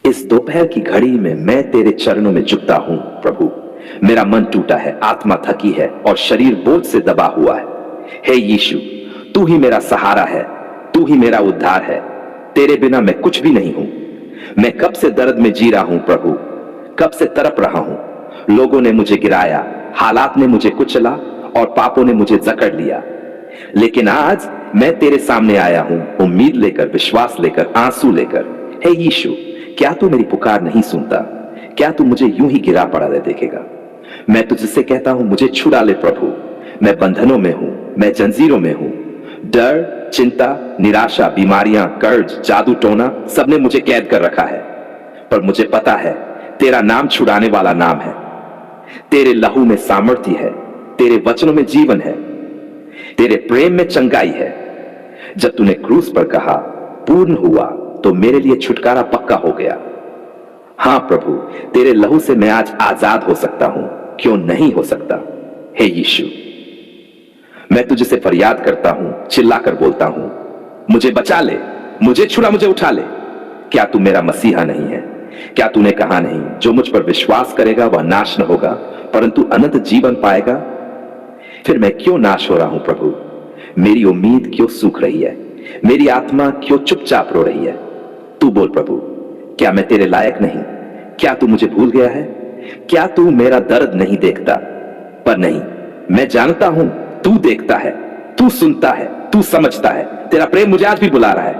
इस दोपहर की घड़ी में मैं तेरे चरणों में झुकता हूं प्रभु। मेरा मन टूटा है, आत्मा थकी है और शरीर बोझ से दबा हुआ है। हे यीशु, तू ही मेरा सहारा है, तू ही मेरा उद्धार है। तेरे बिना मैं कुछ भी नहीं हूं। मैं कब से दर्द में जी रहा हूं प्रभु, कब से तड़प रहा हूं। लोगों ने मुझे गिराया, हालात ने मुझे कुचला और पापों ने मुझे जकड़ लिया। लेकिन आज मैं तेरे सामने आया हूं, उम्मीद लेकर, विश्वास लेकर, आंसू लेकर। हे यीशु, क्या तू मेरी पुकार नहीं सुनता? क्या तू मुझे यूं ही गिरा पड़ा देखेगा? मैं तुझसे कहता हूं, मुझे छुड़ा ले प्रभु। मैं बंधनों में हूं, मैं जंजीरों में हूं। डर, चिंता, निराशा, बीमारियां, कर्ज, जादू टोना सबने मुझे कैद कर रखा है। पर मुझे पता है तेरा नाम छुड़ाने वाला नाम है। तेरे लहू में सामर्थ्य है, तेरे वचनों में जीवन है, तेरे प्रेम में चंगाई है। जब तूने क्रूस पर कहा पूर्ण हुआ, तो मेरे लिए छुटकारा पक्का हो गया। हां प्रभु, तेरे लहू से मैं आज आजाद हो सकता हूं। क्यों नहीं हो सकता? हे यीशु, मैं तुझे से फरियाद करता हूं, चिल्लाकर बोलता हूं, मुझे बचा ले, मुझे छुड़ा, मुझे उठा ले। क्या तू मेरा मसीहा नहीं है? क्या तूने कहा नहीं, जो मुझ पर विश्वास करेगा वह नाश न होगा परंतु अनंत जीवन पाएगा? फिर मैं क्यों नाश हो रहा हूं प्रभु? मेरी उम्मीद क्यों सूख रही है? मेरी आत्मा क्यों चुपचाप रो रही है? तू बोल प्रभु, क्या मैं तेरे लायक नहीं? क्या तू मुझे भूल गया है? क्या तू मेरा दर्द नहीं देखता? पर नहीं, मैं जानता हूं तू देखता है, तू सुनता है, तू समझता है। तेरा प्रेम मुझे आज भी बुला रहा है,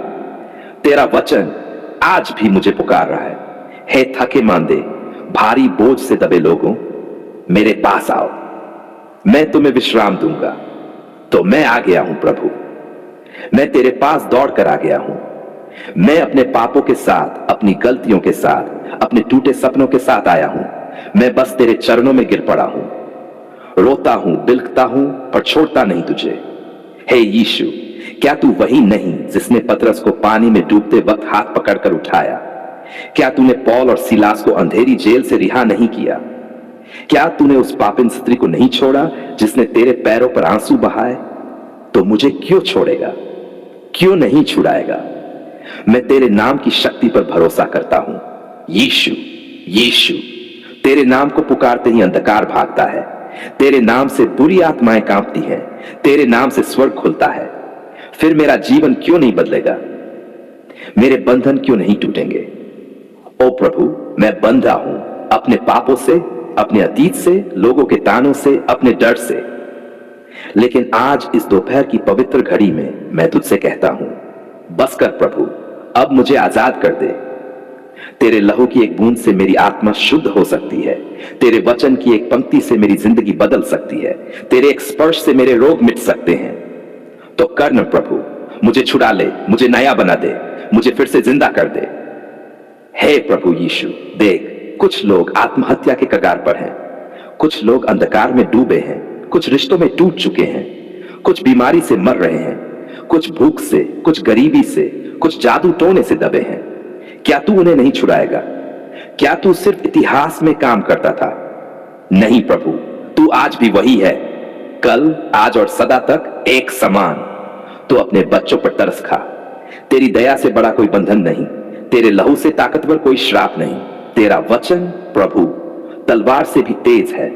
तेरा वचन आज भी मुझे पुकार रहा है। हे थके मांदे, भारी बोझ से दबे लोगों, मेरे पास आओ, मैं तुम्हें विश्राम दूंगा। तो मैं आ गया हूं प्रभु, मैं तेरे पास दौड़कर आ गया हूं। मैं अपने पापों के साथ, अपनी गलतियों के साथ, अपने टूटे सपनों के साथ आया हूं। मैं बस तेरे चरणों में गिर पड़ा हूं, रोता हूं, बिलखता हूं, पर छोड़ता नहीं तुझे। हे यीशु, क्या तू वही नहीं जिसने पतरस को पानी में डूबते वक्त हाथ पकड़कर उठाया? क्या तूने पौल और सिलास को अंधेरी जेल से रिहा नहीं किया? क्या तूने उस पापिन स्त्री को नहीं छोड़ा जिसने तेरे पैरों पर आंसू बहाए? तो मुझे क्यों छोड़ेगा, क्यों नहीं छुड़ाएगा? मैं तेरे नाम की शक्ति पर भरोसा करता हूं। यीशु, यीशु, तेरे नाम को पुकारते ही अंधकार भागता है। तेरे नाम से बुरी आत्माएं कांपती हैं, तेरे नाम से स्वर्ग खुलता है। फिर मेरा जीवन क्यों नहीं बदलेगा? मेरे बंधन क्यों नहीं टूटेंगे? ओ प्रभु, मैं बंधा हूं अपने पापों से, अपने अतीत से, लोगों के तानों से, अपने डर से। लेकिन आज इस दोपहर की पवित्र घड़ी में मैं तुझसे कहता हूं, बस कर प्रभु, अब मुझे आजाद कर दे। तेरे लहू की एक बूंद से मेरी आत्मा शुद्ध हो सकती है, तेरे वचन की एक पंक्ति से मेरी जिंदगी बदल सकती है, तेरे एक स्पर्श से मेरे रोग मिट सकते हैं। तो कर न प्रभु, मुझे छुड़ा ले, मुझे नया बना दे, मुझे फिर से जिंदा कर दे। हे प्रभु यीशु, देख, कुछ लोग आत्महत्या के कगार पर हैं, कुछ लोग अंधकार में डूबे हैं, कुछ रिश्तों में टूट चुके हैं, कुछ बीमारी से मर रहे हैं, कुछ भूख से, कुछ गरीबी से, कुछ जादू टोने से दबे हैं। क्या तू उन्हें नहीं छुड़ाएगा? क्या तू सिर्फ इतिहास में काम करता था? नहीं प्रभु, तू आज भी वही है, कल, आज और सदा तक एक समान। तू अपने बच्चों पर तरस खा। तेरी दया से बड़ा कोई बंधन नहीं, तेरे लहू से ताकतवर कोई श्राप नहीं। तेरा वचन प्रभु तलवार से भी तेज है,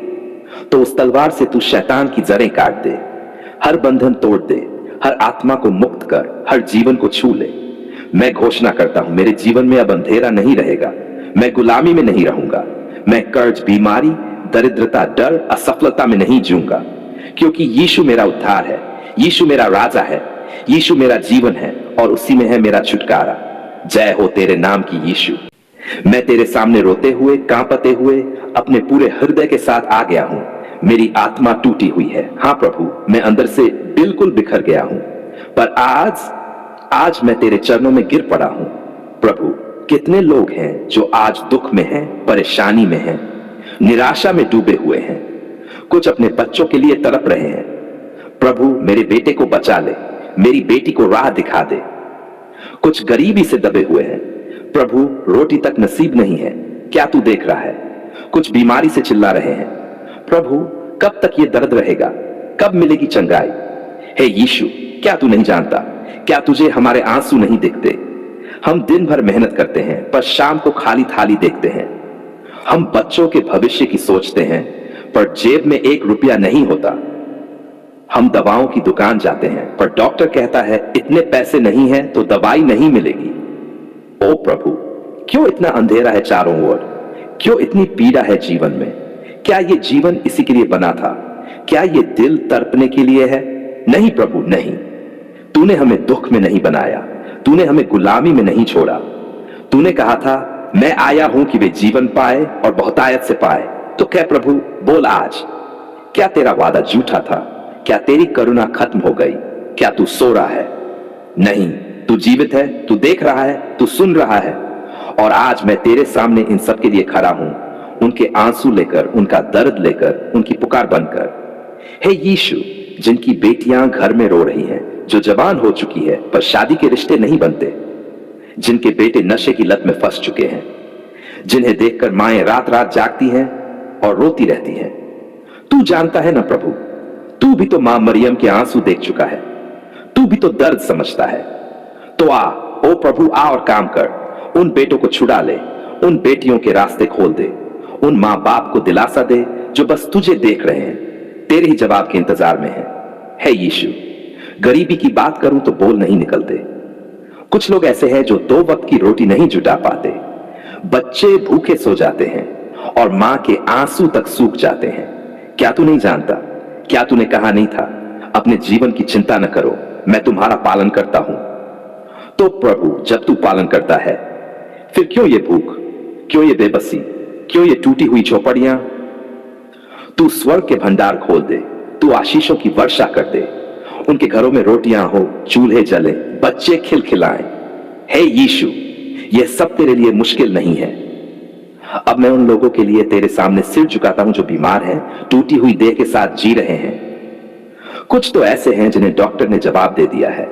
तो उस तलवार से तू शैतान की जड़ें काट दे, हर बंधन तोड़ दे, हर आत्मा को मुक्त कर, हर जीवन को छू ले। मैं घोषणा करता हूं, मेरे जीवन में अब अंधेरा नहीं रहेगा, मैं गुलामी में नहीं रहूंगा, मैं कर्ज, बीमारी, दरिद्रता, डर, असफलता में नहीं जीऊंगा, क्योंकि यीशु मेरा उद्धार है, यीशु मेरा राजा है, यीशु मेरा जीवन है और उसी में है मेरा छुटकारा। जय हो तेरे नाम की यीशु। मैं तेरे सामने रोते हुए, कांपते हुए, अपने पूरे हृदय के साथ आ गया हूं। मेरी आत्मा टूटी हुई है, हां प्रभु, मैं अंदर से बिल्कुल बिखर गया हूं, पर आज मैं तेरे चरणों में गिर पड़ा हूं। प्रभु, कितने लोग हैं जो आज दुख में हैं, परेशानी में हैं, निराशा में डूबे हुए हैं, कुछ अपने बच्चों के लिए तड़प रहे हैं। प्रभु, मेरे बेटे को बचा ले, मेरी बेटी को राह दिखा दे। कुछ गरीबी से दबे हुए हैं, प्रभु, रोटी तक नसीब नहीं है, क्या तू देख रहा है? कुछ बीमारी से चिल्ला रहे हैं, प्रभु, कब तक ये दर्द रहेगा, कब मिलेगी चंगाई? हे यीशु, क्या तू नहीं जानता? क्या तुझे हमारे आंसू नहीं दिखते, हम दिन भर मेहनत करते हैं पर शाम को खाली थाली देखते हैं। हम बच्चों के भविष्य की सोचते हैं पर जेब में 1 रुपया नहीं होता। हम दवाओं की दुकान जाते हैं पर डॉक्टर कहता है इतने पैसे नहीं हैं तो दवाई नहीं मिलेगी। ओ प्रभु, क्यों इतना अंधेरा है चारों ओर? क्यों इतनी पीड़ा है जीवन में? क्या ये जीवन इसी के लिए बना था? क्या ये दिल तड़पने के लिए है? नहीं प्रभु, नहीं। तूने हमें दुख में नहीं बनाया, तूने हमें गुलामी में नहीं छोड़ा। तूने कहा था मैं आया हूं कि वे जीवन पाए और बहुतायत से पाए। तो क्या प्रभु, बोल आज, क्या तेरा वादा झूठा था? क्या तेरी करुणा खत्म हो गई? क्या तू सो रहा है? नहीं, तू जीवित है, तू देख रहा है, तू सुन रहा है। और आज मैं तेरे सामने इन सब के लिए खड़ा हूं, उनके आंसू लेकर, उनका दर्द लेकर, उनकी पुकार बनकर। हे यीशु, जिनकी बेटियां घर में रो रही हैं, जो जवान हो चुकी है पर शादी के रिश्ते नहीं बनते, जिनके बेटे नशे की लत में फंस चुके हैं, जिन्हें देखकर माएं रात रात जागती हैं और रोती रहती हैं। तू जानता है ना प्रभु, तू भी तो मां मरियम के आंसू देख चुका है, तू भी तो दर्द समझता है। तो आ, ओ प्रभु, आ और काम कर। उन बेटों को छुड़ा ले, उन बेटियों के रास्ते खोल दे, उन मां बाप को दिलासा दे जो बस तुझे देख रहे हैं, तेरे ही जवाब के इंतजार में हैं। हे यीशु, गरीबी की बात करूं तो बोल नहीं निकलते। कुछ लोग ऐसे हैं जो 2 वक्त की रोटी नहीं जुटा पाते, बच्चे भूखे सो जाते हैं और मां के आंसू तक सूख जाते हैं। क्या तू नहीं जानता? क्या तूने कहा नहीं था अपने जीवन की चिंता न करो, मैं तुम्हारा पालन करता हूं? तो प्रभु, जब तू पालन करता है फिर क्यों ये भूख, क्यों ये बेबसी, क्यों ये टूटी हुई झोपड़ियां? तू स्वर्ग के भंडार खोल दे, तू आशीषों की वर्षा कर दे, उनके घरों में रोटियां हो, चूल्हे जले, बच्चे खिलखिलाएं। हे यीशु, यह सब तेरे लिए मुश्किल नहीं है। अब मैं उन लोगों के लिए तेरे सामने सिर झुकाता हूं जो बीमार हैं, टूटी हुई देह के साथ जी रहे हैं। कुछ तो ऐसे हैं जिन्हें डॉक्टर ने जवाब दे दिया है,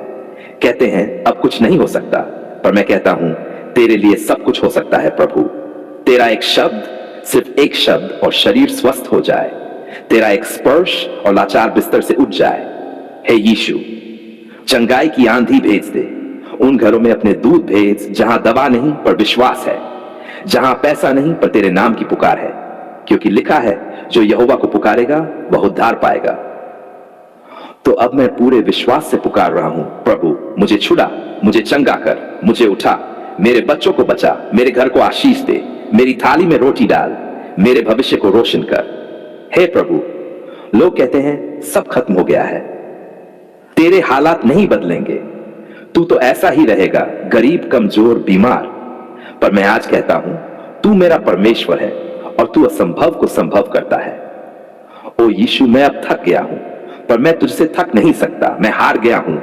कहते हैं अब कुछ नहीं हो सकता, पर मैं कहता हूं तेरे लिए सब कुछ हो सकता है प्रभु। तेरा एक शब्द, सिर्फ एक शब्द, और शरीर स्वस्थ हो जाए। तेरा एक स्पर्श और लाचार बिस्तर से उठ जाए। हे यीशु, चंगाई की आंधी भेज दे, उन घरों में अपने दूध भेज जहां दवा नहीं पर विश्वास है, जहां पैसा नहीं पर तेरे नाम की पुकार है, क्योंकि लिखा है जो यहोवा को पुकारेगा वह उद्धार पाएगा। तो अब मैं पूरे विश्वास से पुकार रहा हूं, प्रभु मुझे छुड़ा, मुझे चंगा कर, मुझे उठा, मेरे बच्चों को बचा, मेरे घर को आशीष दे, मेरी थाली में रोटी डाल, मेरे भविष्य को रोशन कर। हे प्रभु, लोग कहते हैं सब खत्म हो गया है, तेरे हालात नहीं बदलेंगे, तू तो ऐसा ही रहेगा, गरीब, कमजोर, बीमार। पर मैं आज कहता हूं तू मेरा परमेश्वर है और तू असंभव को संभव करता है। ओ यीशु, मैं अब थक गया हूं पर मैं तुझसे थक नहीं सकता, मैं हार गया हूं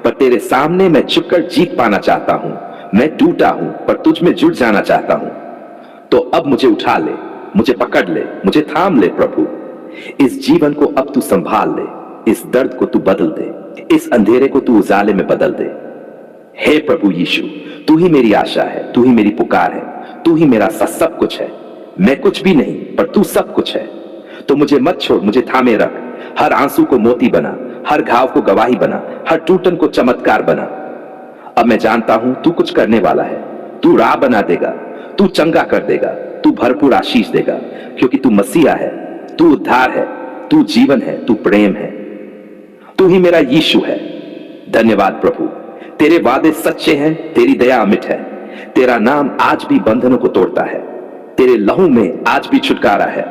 पर तेरे सामने मैं झुककर जीत पाना चाहता हूं, मैं टूटा हूं पर तुझ में जुड़ जाना चाहता हूं। तो अब मुझे उठा ले, मुझे पकड़ ले, मुझे थाम ले प्रभु। इस जीवन को अब तू संभाल ले, इस दर्द को तू बदल दे, इस अंधेरे को तू उजाले में बदल दे। हे प्रभु यीशु, तू ही मेरी आशा है, तू ही मेरी पुकार है, तू ही मेरा सब कुछ है। मैं कुछ भी नहीं पर तू सब कुछ है। तो मुझे मत छोड़, मुझे थामे रख, हर आंसू को मोती बना, हर घाव को गवाही बना, हर टूटन को चमत्कार बना। अब मैं जानता हूं तू कुछ करने वाला है, तू राह बना देगा, तू चंगा कर देगा, तू भरपूर आशीष देगा, क्योंकि तू मसीहा है, तू उद्धार है, तू जीवन है, तू प्रेम है, तू ही मेरा यीशु है। धन्यवाद प्रभु, तेरे वादे सच्चे हैं, तेरी दया अमिट है, तेरा नाम आज भी बंधनों को तोड़ता है, तेरे लहू में आज भी छुटकारा है।